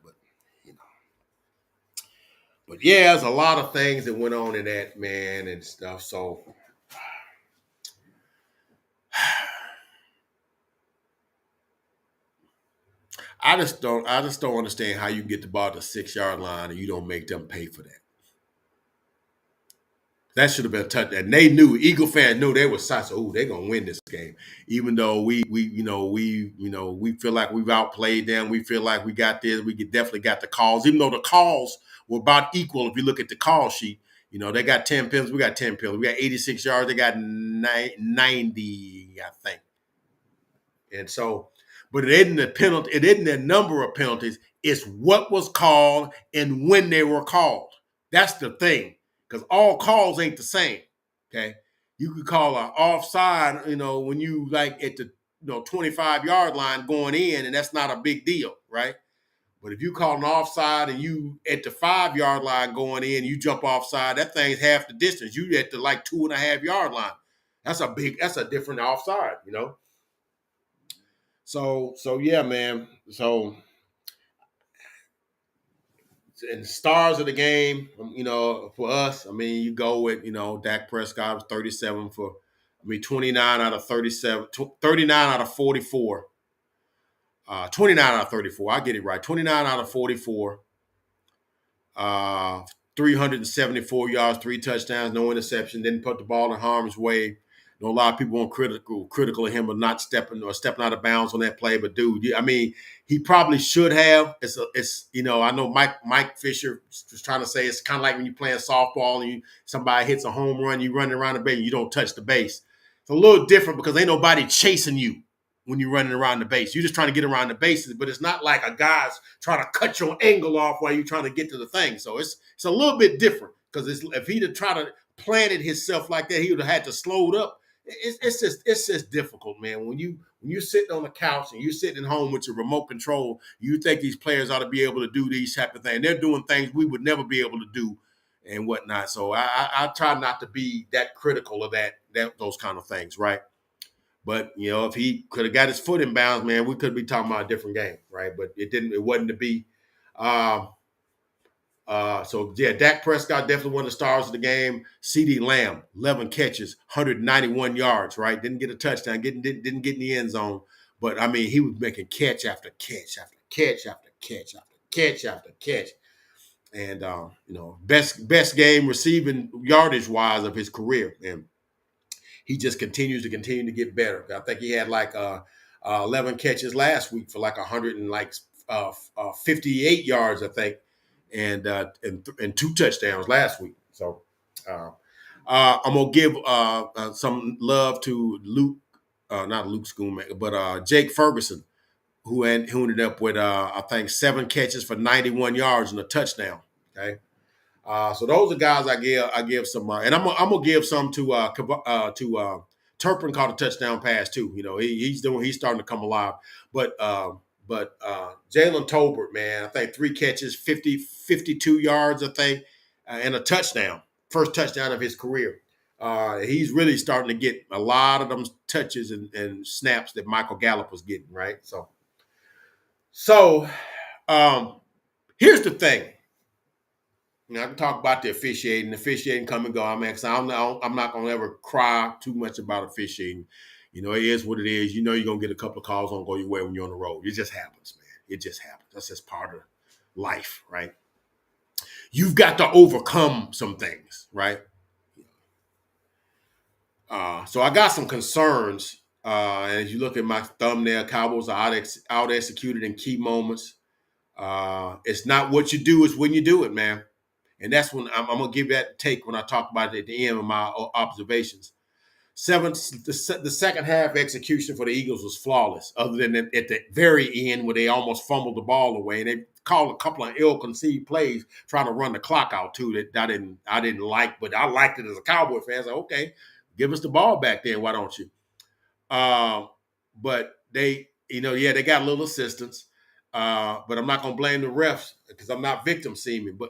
But yeah, there's a lot of things that went on in that, man, and stuff. So I just don't understand how you can get the ball to the 6-yard line and you don't make them pay for that. That should have been a touchdown. And they knew, Eagle fans knew they were sides. Oh, they're gonna win this game. Even though we feel like we've outplayed them. We feel like we got this. We definitely got the calls. Even though the calls were about equal, if you look at the call sheet, they got 10 penalties. We got 10 penalties. We got 86 yards. They got 90, I think. And so, but it isn't the penalty. It isn't the number of penalties. It's what was called and when they were called. That's the thing. Because all calls ain't the same. Okay. You could call an offside, when you like at the 25-yard line going in, and that's not a big deal, right? But if you call an offside and you at the 5-yard line going in, you jump offside, that thing's half the distance. You at the like 2.5-yard line. That's a different offside, So yeah, man. So and stars of the game, for us, I mean, you go with, Dak Prescott was 37 for, 29 out of 37, 39 out of 44, 29 out of 34. I get it right. 29 out of 44, uh, 374 yards, 3 touchdowns, no interception. Didn't put the ball in harm's way. A lot of people weren't critical of him of not stepping out of bounds on that play. But dude, I mean, he probably should have. I know Mike Fisher was trying to say it's kind of like when you're playing softball and somebody hits a home run, you running around the base, and you don't touch the base. It's a little different because ain't nobody chasing you when you're running around the base. You're just trying to get around the bases, but it's not like a guy's trying to cut your angle off while you're trying to get to the thing. So it's a little bit different because if he'd have tried to plant it himself like that, he would have had to slow it up. It's just difficult, man. When you're sitting on the couch and you're sitting at home with your remote control, you think these players ought to be able to do these type of things. They're doing things we would never be able to do and whatnot. So I try not to be that critical of those kind of things, right? But if he could have got his foot in bounds, man, we could be talking about a different game, right? But it didn't. It wasn't to be. So yeah, Dak Prescott definitely one of the stars of the game. CeeDee Lamb, 11 catches, 191 yards, right? Didn't get a touchdown, didn't get in the end zone. But I mean, he was making catch after catch after catch after catch after catch after catch. And best game receiving yardage wise of his career. And he just continues to get better. I think he had like 11 catches last week for like 58 yards, I think, and 2 touchdowns last week. So I'm gonna give some love to Luke, not Luke Schoonmaker, but Jake Ferguson, who ended up with I think 7 catches for 91 yards and a touchdown. Okay. So those are guys I give some, and I'm gonna give some to Turpin caught a touchdown pass too. He's starting to come alive. But Jalen Tolbert, man, I think 3 catches, 52 yards, I think, and a touchdown, first touchdown of his career. He's really starting to get a lot of them touches and snaps that Michael Gallup was getting, right? So here's the thing. I can talk about the officiating. The officiating come and go. I mean, I'm not going to ever cry too much about officiating. It is what it is. You're going to get a couple of calls on go your way when you're on the road. It just happens, man. It just happens. That's just part of life, right? You've got to overcome some things, right? So I got some concerns. And as you look at my thumbnail, Cowboys are out executed in key moments. It's not what you do, it's when you do it, man. And that's when I'm going to give that take when I talk about it at the end of my observations. The second half execution for the Eagles was flawless, other than at the very end where they almost fumbled the ball away. And they called a couple of ill-conceived plays trying to run the clock out too that I didn't like, but I liked it as a Cowboy fan. So, okay, give us the ball back then. Why don't you? But they, they got a little assistance. But I'm not gonna blame the refs because I'm not victim seeking, but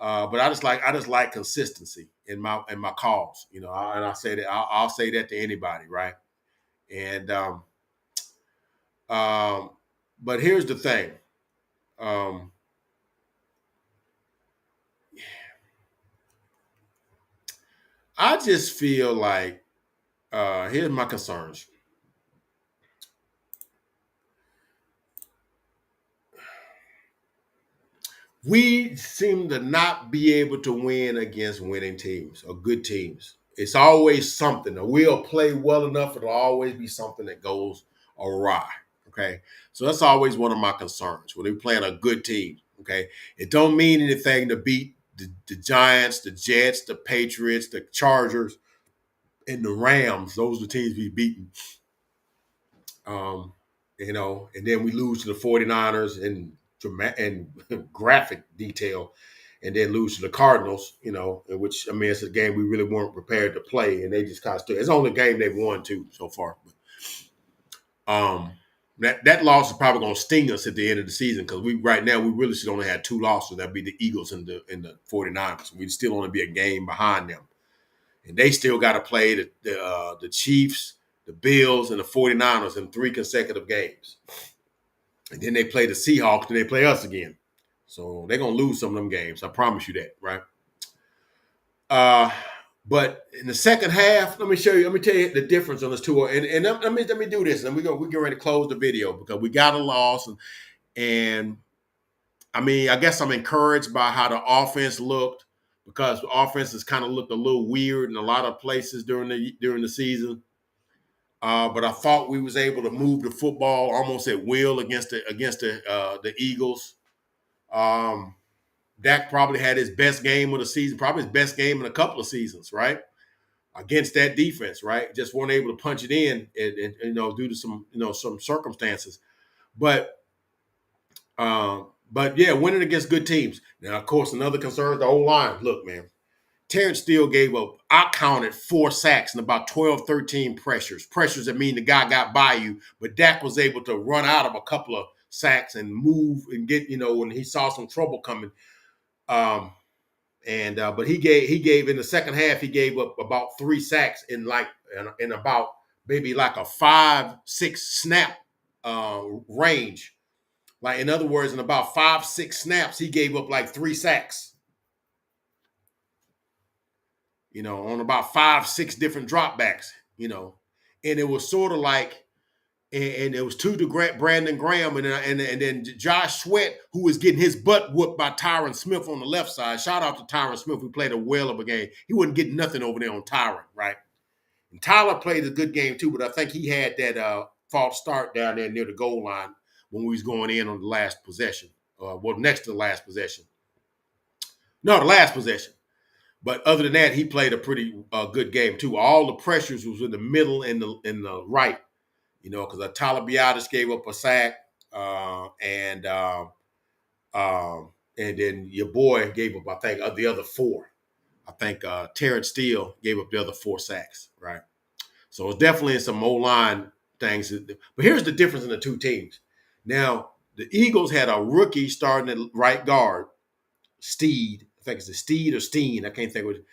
I just like consistency in my calls, and I say that I'll say that to anybody, right? And but here's the thing, I just feel like here's my concerns. We seem to not be able to win against winning teams or good teams. It's always something. We'll play well enough, it'll always be something that goes awry. Okay. So that's always one of my concerns when they're playing a good team. Okay. It don't mean anything to beat the Giants, the Jets, the Patriots, the Chargers, and the Rams. Those are the teams we beaten. And then we lose to the 49ers in graphic detail, and then lose to the Cardinals, in which, I mean, it's a game we really weren't prepared to play, and they just kind of stood. It's the only game they've won, too, so far. That loss is probably going to sting us at the end of the season because right now we really should only have 2 losses. That'd be the Eagles and the 49ers. We'd still only be a game behind them. And they still got to play the Chiefs, the Bills, and the 49ers in 3 consecutive games. And then they play the Seahawks, and they play us again. So they're gonna lose some of them games. I promise you that, right? Uh, but in the second half, let me show you. Let me tell you the difference on this two. And let me do this, and we get ready to close the video because we got a loss, and I mean, I guess I'm encouraged by how the offense looked because the offense has kind of looked a little weird in a lot of places during the season. But I thought we was able to move the football almost at will against the Eagles. Um, Dak probably had his best game of the season, probably his best game in a couple of seasons, right? Against that defense, right? Just weren't able to punch it in, and due to some circumstances. But yeah, winning against good teams. Now, of course, another concern is the O-line. Look, man, Terrence Steele gave up, I counted 4 sacks and about 12, 13 pressures. Pressures that mean the guy got by you, but Dak was able to run out of a couple of sacks and move and get, when he saw some trouble coming. But he gave in the second half, he gave up about 3 sacks in about maybe like a 5-6 snap range. Like, in other words, in about 5-6 snaps, he gave up like 3 sacks. On about 5-6 different dropbacks. And it was sort of like, and it was two to Brandon Graham and then Josh Sweat, who was getting his butt whooped by Tyron Smith on the left side. Shout out to Tyron Smith, who played a whale of a game. He wasn't getting nothing over there on Tyron, right? And Tyler played a good game too, but I think he had that false start down there near the goal line when we was going in on the last possession. Next to the last possession. No, the last possession. But other than that, he played a pretty good game too. All the pressures was in the middle and the right. Because Tyler Biadasz gave up a sack, and then your boy gave up, I think, the other 4. I think Terrence Steele gave up the other 4 sacks, right? So it's definitely some O-line things. But here's the difference in the two teams. Now, the Eagles had a rookie starting at right guard, Steed. I think it's a Steed or Steen. I can't think of it.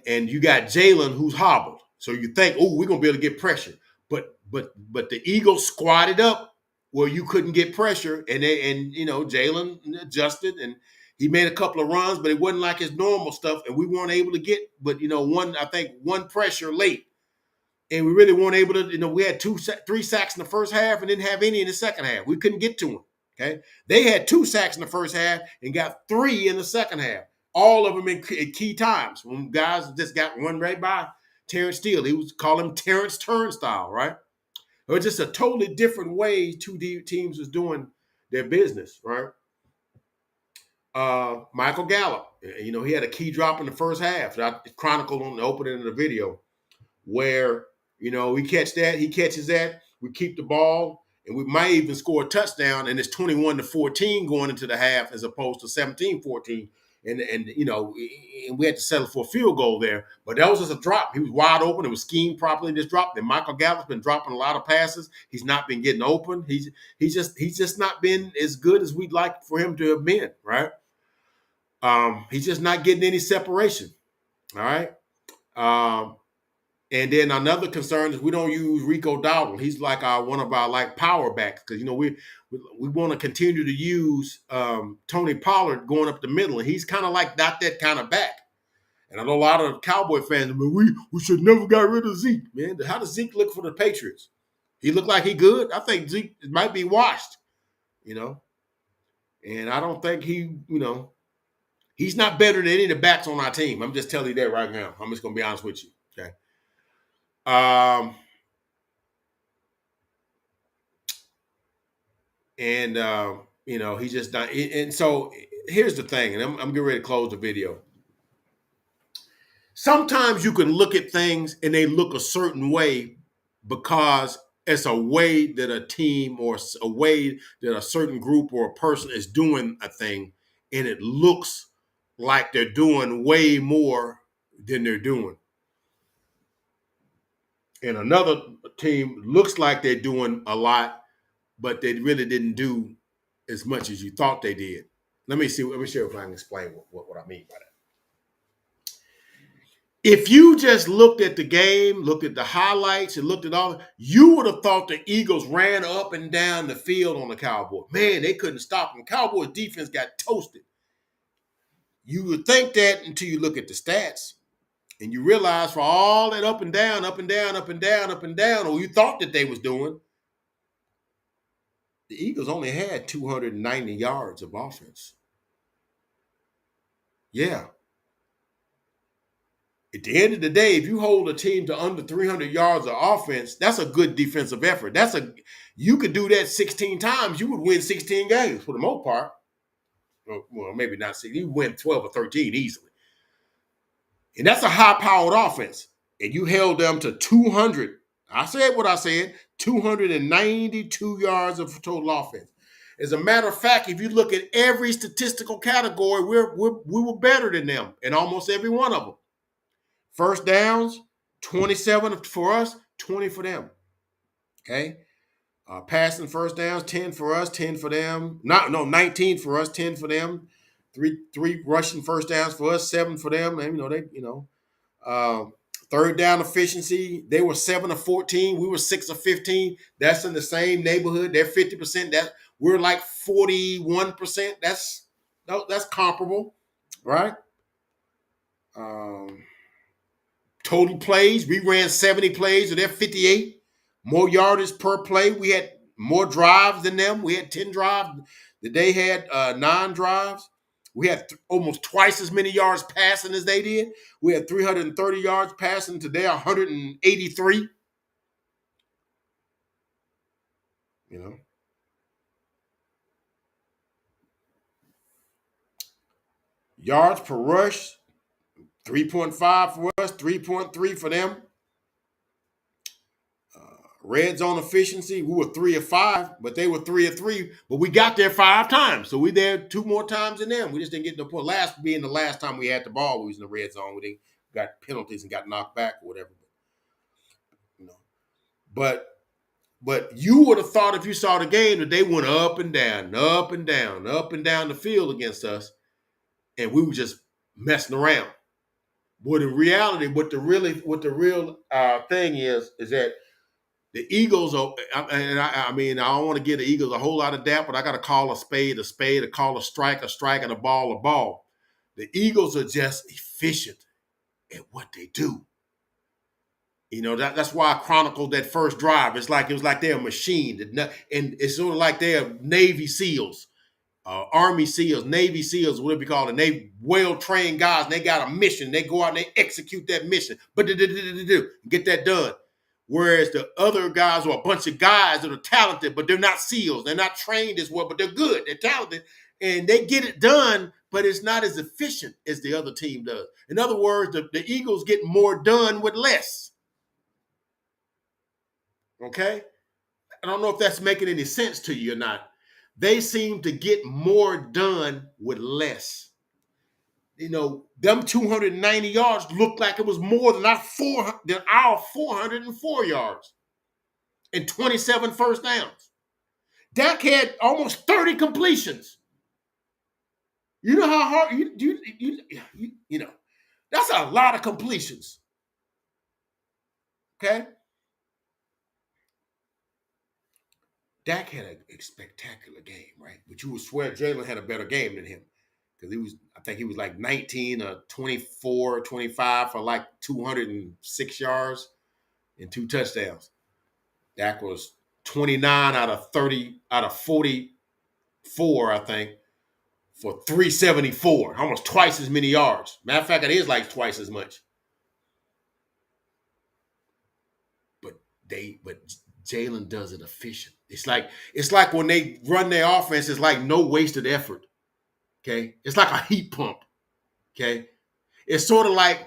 And you got Jalen, who's hobbled. So you think, oh, we're gonna be able to get pressure. But the Eagles squatted up where you couldn't get pressure, and Jalen adjusted and he made a couple of runs, but it wasn't like his normal stuff, and we weren't able to get. But one pressure late, and we really weren't able to. We had 3 sacks in the first half and didn't have any in the second half. We couldn't get to them. Okay, they had 2 sacks in the first half and got 3 in the second half. All of them in key times when guys just got run right by Terrence Steele. He was calling him Terrence Turnstile, right? It was just a totally different way two teams was doing their business, right? Michael Gallup, he had a key drop in the first half that I chronicled on the opening of the video where, we catch that, he catches that, we keep the ball, and we might even score a touchdown, and it's 21-14 going into the half as opposed to 17-14. And we had to settle for a field goal there. But that was just a drop. He was wide open. It was schemed properly. Just dropped. And Michael Gallup's been dropping a lot of passes. He's not been getting open. He's just not been as good as we'd like for him to have been, right? He's just not getting any separation. All right. And then another concern is we don't use Rico Dowdle. He's like one of our power backs because we want to continue to use Tony Pollard going up the middle, and he's kind of like not that kind of back. And I know a lot of Cowboy fans, we should never got rid of Zeke, man. How does Zeke look for the Patriots? He look like he good. I think Zeke might be washed, and I don't think he's not better than any of the backs on our team. I'm just telling you that right now. I'm just gonna be honest with you, okay. He's just not. And so here's the thing, and I'm getting ready to close the video. Sometimes you can look at things and they look a certain way because it's a way that a team or a way that a certain group or a person is doing a thing, and it looks like they're doing way more than they're doing. And another team looks like they're doing a lot, but they really didn't do as much as you thought they did. Let me see if I can explain what I mean by that. If you just looked at the game, looked at the highlights, and looked at all, you would have thought the Eagles ran up and down the field on the Cowboys. Man, they couldn't stop them. Cowboys defense got toasted. You would think that until you look at the stats and you realize for all that up and down, up and down, up and down, up and down, or you thought that they was doing, the Eagles only had 290 yards of offense. Yeah. At the end of the day, if you hold a team to under 300 yards of offense, that's a good defensive effort. You could do that 16 times, you would win 16 games for the most part. Well, maybe not 16. You win 12 or 13 easily. And that's a high-powered offense. And you held them to 200. I said what I said, 292 yards of total offense. As a matter of fact, if you look at every statistical category, we were better than them in almost every one of them. First downs, 27 for us, 20 for them. Okay? Passing first downs, 10 for us, 10 for them. 19 for us, 10 for them. Three rushing first downs for us, 7 for them. And, third down efficiency, they were 7 of 14. We were 6 of 15. That's in the same neighborhood. They're 50%. We're like 41%. That's comparable, right? Total plays, we ran 70 plays, so they're 58. More yardage per play. We had more drives than them. We had 10 drives. They had 9 drives. We had almost twice as many yards passing as they did. We had 330 yards passing to their 183. Yards per rush, 3.5 for us, 3.3 for them. Red zone efficiency, we were 3 of 5, but they were 3 of 3. But we got there 5 times, so we there 2 more times than them. We just didn't get to the point. Being the last time we had the ball, we was in the red zone. We got penalties and got knocked back or whatever. But you would have thought if you saw the game that they went up and down, up and down, up and down the field against us, and we were just messing around. But in reality, what the real thing is that the Eagles are, and I don't want to give the Eagles a whole lot of that, but I got to call a spade, to call a strike, and a ball. The Eagles are just efficient at what they do. That's why I chronicled that first drive. It was like they're a machine, and it's sort of like they're Navy SEALs, Army SEALs, Navy SEALs, whatever you call it. And they well-trained guys, and they got a mission. They go out and they execute that mission, but get that done. Whereas the other guys are a bunch of guys that are talented, but they're not SEALs. They're not trained as well, but they're good. They're talented, and they get it done, but it's not as efficient as the other team does. In other words, the Eagles get more done with less. Okay? I don't know if that's making any sense to you or not. They seem to get more done with less. Them 290 yards looked like it was more than our 404 yards and 27 first downs. Dak had almost 30 completions. You know how hard that's a lot of completions. Okay? Dak had a spectacular game, right? But you would swear Jalen had a better game than him. Because I think he was like 19 or 24, 25 for like 206 yards and 2 touchdowns. Dak was 29 out of 44, I think, for 374, almost twice as many yards. Matter of fact, it is like twice as much. But Jalen does it efficient. It's like when they run their offense, it's like no wasted effort. Okay, it's like a heat pump. Okay, it's sort of like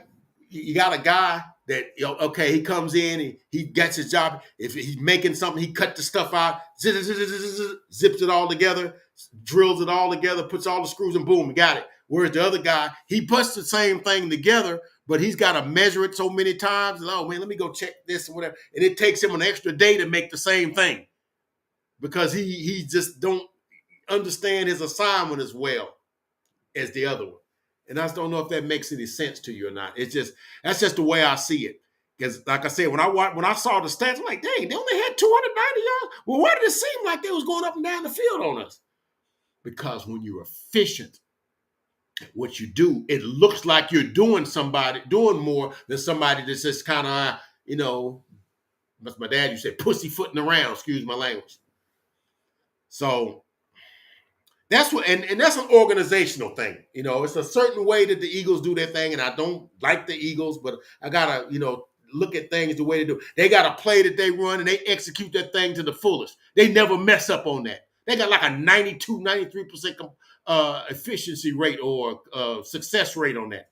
you got a guy that he comes in and he gets his job. If he's making something, he cut the stuff out, zips it all together, drills it all together, puts all the screws, and boom, got it. Whereas the other guy, he puts the same thing together, but he's got to measure it so many times. And, oh man, let me go check this and whatever. And it takes him an extra day to make the same thing because he just don't understand his assignment as well as the other one. And I just don't know if that makes any sense to you or not. It's just that's just the way I see it. Because, like I said, when I saw the stats, I'm like, dang, they only had 290 yards. Well, why did it seem like they was going up and down the field on us? Because when you're efficient, what you do, it looks like you're doing more than somebody that's just kind of, that's my dad used to say, pussyfooting around. Excuse my language. So that's what, and that's an organizational thing. It's a certain way that the Eagles do their thing, and I don't like the Eagles, but I gotta, look at things the way they do. They got a play that they run, and they execute that thing to the fullest. They never mess up on that. They got like a 92, 93% efficiency rate or success rate on that.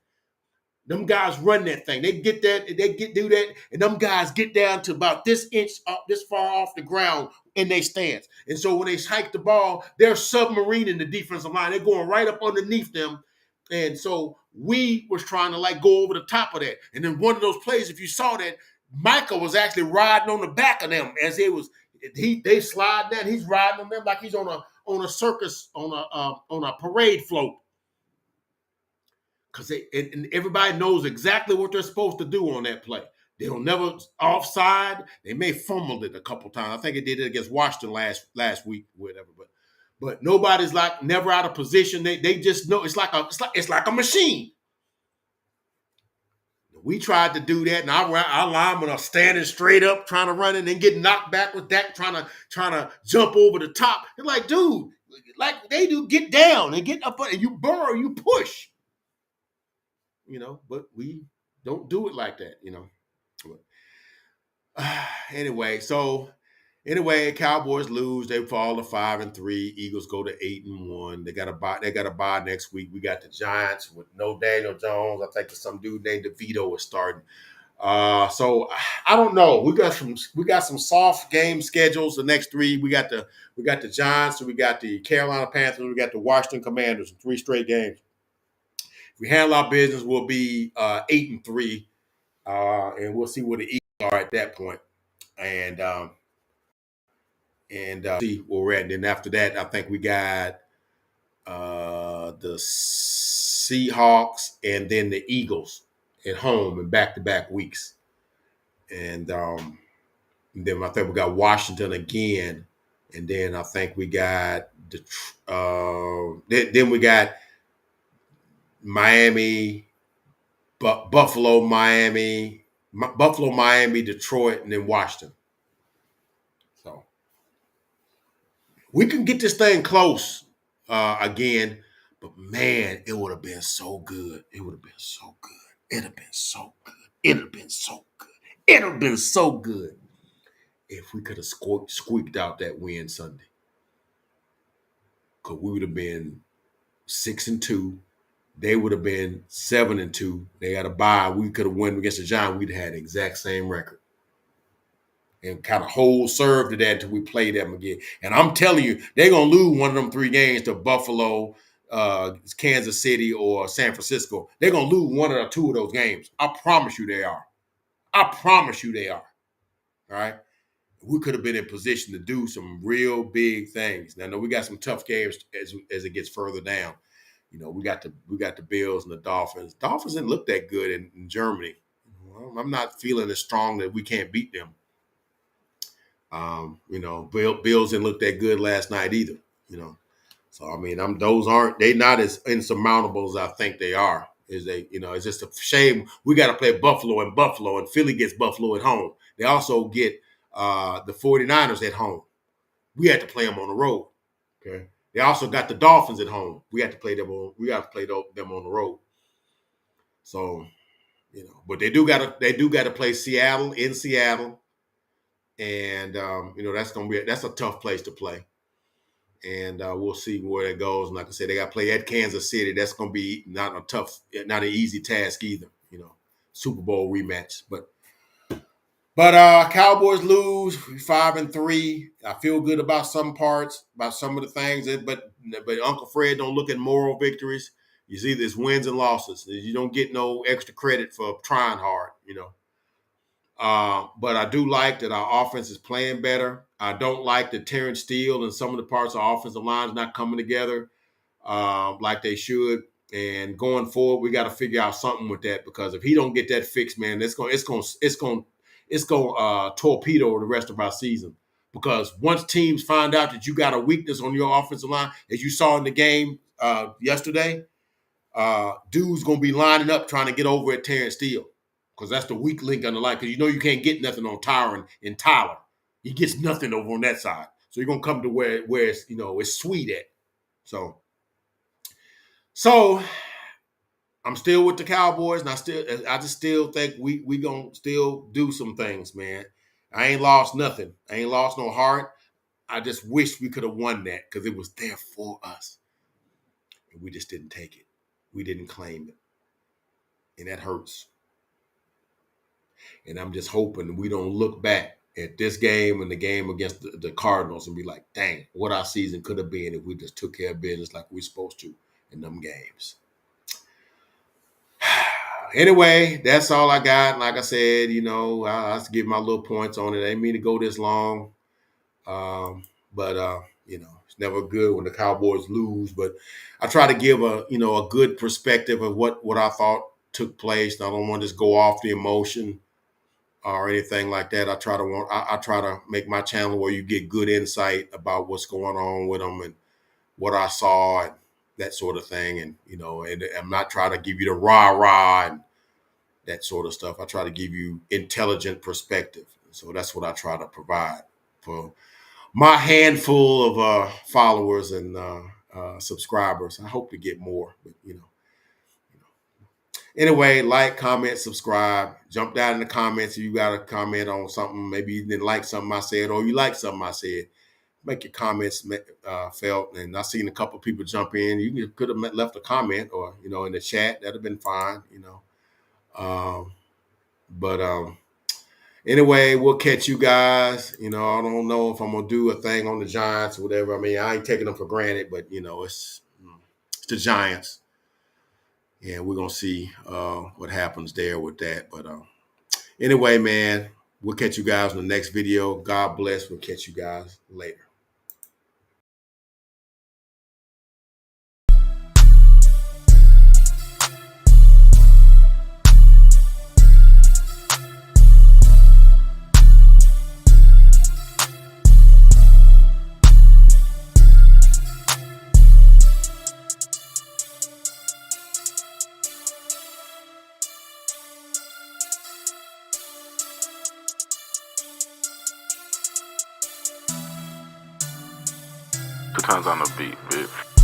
Them guys run that thing. They get that, do that, and them guys get down to about this inch up, this far off the ground in their stance. And so when they hike the ball, they're submarining the defensive line. They're going right up underneath them. And so we was trying to like go over the top of that. And then one of those plays, if you saw that, Michael was actually riding on the back of them as they slide down. He's riding on them like he's on a circus on a parade float. Because and everybody knows exactly what they're supposed to do on that play. They'll never offside. They may fumbled it a couple times. I think it did it against Washington last week, whatever. But nobody's like never out of position. They just know it's like a machine. We tried to do that, and our linemen are standing straight up, trying to run it, and then getting knocked back with that, trying to jump over the top. They're like, dude, like they do, get down and get up, and you burrow, you push. But we don't do it like that, Anyway, Cowboys lose. They fall to 5-3. Eagles go to 8-1. They got a bye next week. We got the Giants with no Daniel Jones. I think there's some dude named DeVito is starting. So I don't know. We got some soft game schedules. The next three, we got the Giants, we got the Carolina Panthers, we got the Washington Commanders in 3 straight games. If we handle our business, we'll be 8-3, and we'll see where the Eagles are at that point, and see where we're at. And then after that, I think we got the Seahawks and then the Eagles at home in back-to-back weeks, and then I think we got Washington again, and then I think we got then we got Miami. Buffalo, Miami, Detroit, and then Washington. So we can get this thing close again, but man, it would have been so good. It would have been so good. It'd have been so good. It'd have been so good. It'd have been so good if we could have squeaked out that win Sunday. Because we would have been 6-2. They would have been 7-2. They got a bye. We could have won against the Giants. We'd have had the exact same record. And kind of hold serve to that until we play them again. And I'm telling you, they're going to lose one of them 3 games to Buffalo, Kansas City, or San Francisco. They're going to lose 1 or 2 of those games. I promise you they are. I promise you they are. All right? We could have been in position to do some real big things. Now, I know we got some tough games as it gets further down. We got the Bills and the Dolphins. Dolphins didn't look that good in Germany. Well, I'm not feeling as strong that we can't beat them. Bills didn't look that good last night either. So I mean, they're not as insurmountable as I think they are. It's just a shame we got to play Buffalo, and Philly gets Buffalo at home. They also get the 49ers at home. We had to play them on the road. Okay. They also got the Dolphins at home. We have to play them on the road. So, but they do got to play Seattle in Seattle, and that's a tough place to play. And we'll see where it goes. And like I said, they got to play at Kansas City. That's going to be not an easy task either. Super Bowl rematch, but Cowboys lose 5-3. I feel good about some parts, about some of the things, but Uncle Fred don't look at moral victories. You see, there's wins and losses. You don't get no extra credit for trying hard, But I do like that our offense is playing better. I don't like that Terrence Steele and some of the parts of our offensive line is not coming together like they should. And going forward, we got to figure out something with that, because if he don't get that fixed, man, it's going torpedo the rest of our season. Because once teams find out that you got a weakness on your offensive line, as you saw in the game yesterday, dudes gonna be lining up trying to get over at Terrence Steele, because that's the weak link on the line. Because you can't get nothing on Tyron and Tyler. He gets nothing over on that side. So you're gonna come to where it's it's sweet at. So I'm still with the Cowboys, and I just still think we gonna still do some things, man. I ain't lost nothing. I ain't lost no heart. I just wish we could have won that, because it was there for us, and we just didn't take it. We didn't claim it, and that hurts. And I'm just hoping we don't look back at this game and the game against the Cardinals and be like, dang, what our season could have been if we just took care of business like we're supposed to in them games. Anyway, that's all I got. Like I said, I give my little points on it. I didn't mean to go this long. But it's never good when the Cowboys lose. But I try to give a good perspective of what I thought took place. I don't want to just go off the emotion or anything like that. I try to make my channel where you get good insight about what's going on with them and what I saw and that sort of thing. And and I'm not trying to give you the rah-rah and that sort of stuff. I try to give you intelligent perspective. So that's what I try to provide for my handful of followers and subscribers. I hope to get more, but Anyway, like, comment, subscribe. Jump down in the comments if you got a comment on something. Maybe you didn't like something I said, or you like something I said. Make your comments felt. And I've seen a couple of people jump in. You could have left a comment, or in the chat. That'd have been fine. But anyway, we'll catch you guys. I don't know if I'm gonna do a thing on the Giants or whatever. I mean, I ain't taking them for granted, but it's the Giants. Yeah, we're gonna see what happens there with that. But anyway, man, we'll catch you guys in the next video. God bless. We'll catch you guys later. Two times on the beat, bitch.